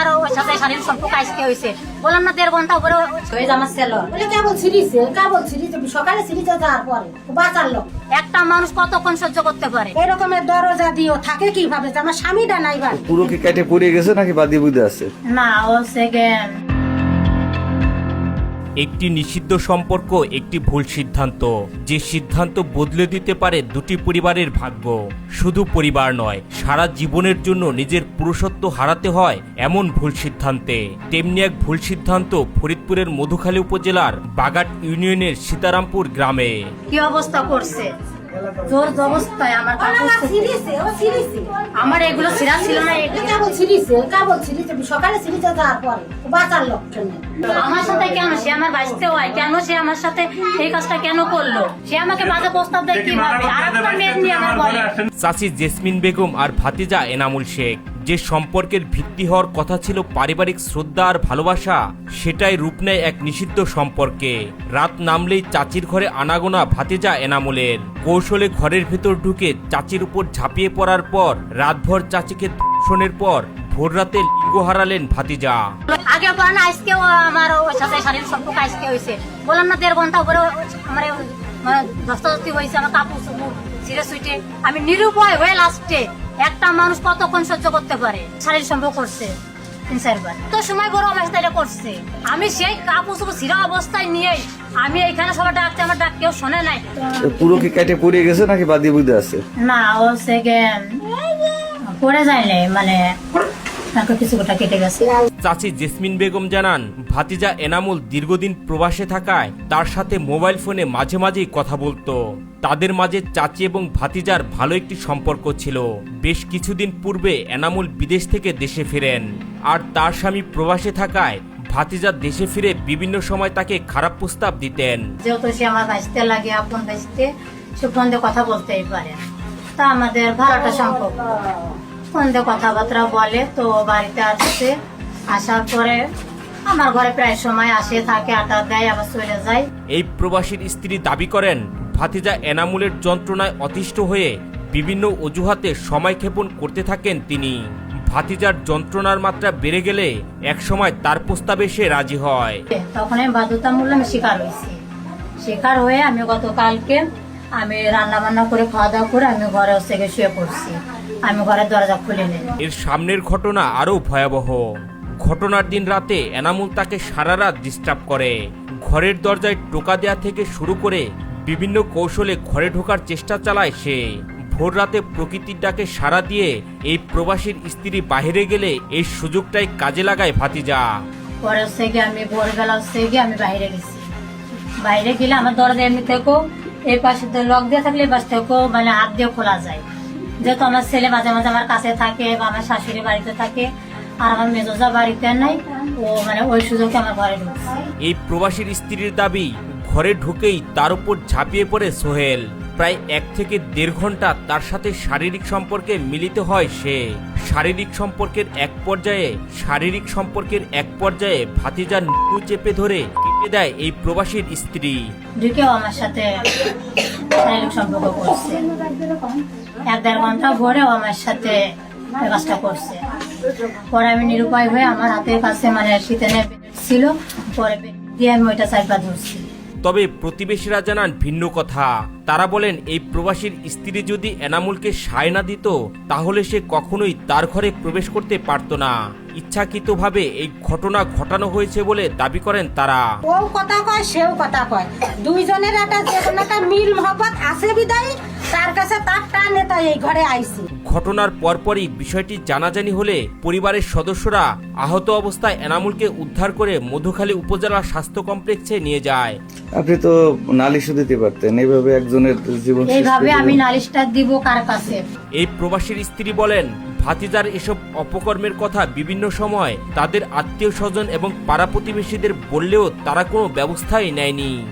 আমার ওর সাথে শারীরিক সম্পর্ক আজকে হয়েছে, বললাম না 1.5 ঘন্টা উপরে হয়ে আমার ছেলে কেবল ছিড়িছে সকালে ছিড়িছে যাওয়ার পরে বাঁচার লোক। একটা মানুষ কতক্ষণ সহ্য করতে পারে? এরকমের দরজা দিও থাকে কিভাবে? যে আমার স্বামীটা নাই বা পুরো কি কেটে পড়ে গেছে নাকি বাদি বুদে আছে? না, ও সেকেন্ড। একটি নিষিদ্ধ সম্পর্ক একটি ভুল সিদ্ধান্ত, যে সিদ্ধান্ত বদলে দিতে পারে দুটি পরিবারের ভাগ্য। শুধু পরিবার নয়, সারা জীবনের জন্য নিজের পুরুষত্ব হারাতে হয় এমন ভুল সিদ্ধান্তে। তেমনি এক ভুল সিদ্ধান্ত ফরিদপুরের মধুখালী উপজেলার বাগাট ইউনিয়নের সীতারামপুর গ্রামে। কি অবস্থা করছে, জোর অবস্থায় আমার আমার এগুলো ছিঁড়া ছিল না, কেবল ছিড়িছে সকালে ছিড়িছে যাওয়ার পরে বাঁচার লোক। আমার সাথে কেন সে আমার বাঁচতে হয়? কেন সে আমার সাথে এই কাজটা কেন করলো? সে আমাকে বাজে প্রস্তাব দেয় কিভাবে? আর একটা মেয়ে নিয়ে আমার বলে। চাচি জেসমিন বেগম আর ভাতিজা এনামুল শেখ, যে সম্পর্কের ভিত্তি হওয়ার কথা ছিল পারিবারিক শ্রদ্ধা আর ভালোবাসা, সেটাই রূপ নেয় এক নিষিদ্ধ সম্পর্কে। রাত নামলেই চাচির ঘরে আনাগোনা ভাতিজা এনামুলের। কৌশলে ঘরের ভেতর ঢুকে চাচির উপর ঝাঁপিয়ে পড়ার পর রাতভর চাচিকে ধর্ষণের পর ভোর রাতে লিঙ্গ হারালেন ভাতিজা। আগে পরে না, আজকেও আমার ওর সাথে শারীরিক সম্পর্ক আজকে হয়েছে, বললাম না 1.5 ঘন্টা উপরে আমার ধস্তাধস্তি হয়েছে, আমার কাপড় ছিঁড়ে সুইটে আমি নিরুপায় হয়ে লাস্টে। একটা মানুষ কতক্ষণ সহ্য করতে পারে? শারীরিক সম্পর্ক করছে 3-4 বার, তো সময় বড় আমার সাথে এটা করছে। আমি সেই কাপড় ছিঁড়া অবস্থায় নিয়ে আমি এখানে সবাই ডাকছে, আমার ডাক কেউ শোনে নাই। পুরো কি কেটে পড়ে গেছে নাকি বাদি বুদে আছে? না, ও সেকেন্ড পড়ে যায় নাই, মানে কিছুটা কেটে গেছে। চাচি জেসমিন বেগম জানান, ভাতিজা এনামুল দীর্ঘদিন প্রবাসে থাকায় তার সাথে মোবাইল ফোনে মাঝে মাঝেই কথা বলতো। তাদের মাঝে চাচি এবং ভাতিজার ভালো একটি সম্পর্ক ছিল। বেশ কিছুদিন পূর্বে এনামুল বিদেশ থেকে দেশে ফেরেন, আর তার স্বামী প্রবাসে থাকায় ভাতিজা দেশে ফিরে বিভিন্ন সময় তাকে খারাপ প্রস্তাব দিতেন। যেহেতু সে আমার বাঁচতে লাগে, আপন বাঁচতে, সে ফোন দিয়ে কথা বলতেই পারে, তা আমাদের ভালোটা সম্পর্ক। ফোন দিয়ে কথাবার্তা বলে, তো বাড়িতে আসছে, আসার পরে আমার ঘরে প্রায় সময় আসে, থাকে, আটা দেয়, আবার চলে যায়। এই প্রবাসীর স্ত্রী দাবি করেন, ভাতিজা এনামুলের যন্ত্রণায় অতিষ্ঠ হয়ে বিভিন্ন অজুহাতে সময় ক্ষেপণ করতে থাকেন তিনি। ভাতিজার যন্ত্রণার মাত্রা বেড়ে গেলে একসময় তার প্রস্তাবে সে রাজি হয়। তখন আমি বাধ্যতামূলক শিকার হয়েছি। শিকার হয়ে আমি গতকালকে আমি রান্না বান্না করে খাওয়া দাওয়া করে আমি ঘরে থেকে শুয়ে পড়ছি, আমি ঘরের দরজা খুলে নেই। এর সামনের ঘটনা আরো ভয়াবহ। ঘটনার দিন রাতে এনামুল তাকে সারা রাত ডিস্টার্ব করে। ঘরের দরজায় টোকা দেয়া থেকে শুরু করে বিভিন্ন কৌশলে ঘরে ঢোকার চেষ্টা চালায় সে। ভোর রাতে প্রকৃতির ডাকে সাড়া দিয়ে এই প্রবাসীর স্ত্রী বাহিরে গেলে এই সুযোগটাই কাজে লাগায় ভাতিজা। পরে আমি ভোরবেলা আমি বাইরে গেছি। বাইরে গেলে আমার দরজা এমনি থেকেও এই পাশে লক দিয়ে থাকলে এই পাশ থেকেও মানে হাত দিয়ে খোলা যায়। যেহেতু আমার ছেলে মাঝে মাঝে আমার কাছে থাকে বা আমার শাশুড়ি বাড়িতে থাকে, আর আমার মেজোজা বাড়িতে নাই, ও মানে ওই সুযোগে আমার ঘরে ঢুকছে। এই প্রবাসীর স্ত্রীর দাবি, ঘরে ঢুকেই তার উপর ঝাঁপিয়ে পড়ে সোহেল। প্রায় 1 থেকে 1.5 ঘন্টা তার সাথে শারীরিক সম্পর্কে মিলিত হয় সে। শারীরিক সম্পর্কের এক পর্যায়ে ভাতিজার নুরু চেপে ধরে কেটে দেয় এই প্রবাসীর স্ত্রী। ঢুকেও আমার সাথে শারীরিক সম্পর্ক করছে, 1-1.5 ঘন্টা ভরেও আমার সাথে কাজটা করছে। পরে আমি নিরুপায় হয়ে আমার হাতের কাছে মানে শীতে ছিল, পরে দিয়ে আমি ওইটা চাইপা ধরছি। তবে প্রতিবেশীরা জানান ভিন্ন কথা। তারা বলেন, এই প্রবাসীর স্ত্রী যদি এনামুলকে সায় না দিত তাহলে সে কখনোই তার ঘরে প্রবেশ করতে পারত না। ইচ্ছাকৃতভাবে এই ঘটনা ঘটানো হয়েছে বলে দাবি করেন তারা। ও কথা কয়, সেও কথা কয়, দুইজনের একটা মিল মহব্বত আছে বিদায় তার কাছে তার টান নেতা এই ঘরে আইছে। ঘটনার পরপরই বিষয়টি জানাজানি হলে পরিবারের সদস্যরা আহত অবস্থায় এনামুলকে উদ্ধার করে মধুখালী উপজেলা স্বাস্থ্য কমপ্লেক্সে নিয়ে যায়। আপনি তো নালিশও দিতে পারতেন, এইভাবে একজনের জীবন এইভাবে আমি নালিশটা দিব কার কাছে? এই প্রবাসীর স্ত্রী বলেন, ভাতিজার এসব অপকর্মের কথা বিভিন্ন সময় তাদের আত্মীয় স্বজন এবং পাড়া প্রতিবেশীদের বললেও তারা কোনো ব্যবস্থাই নেয়নি।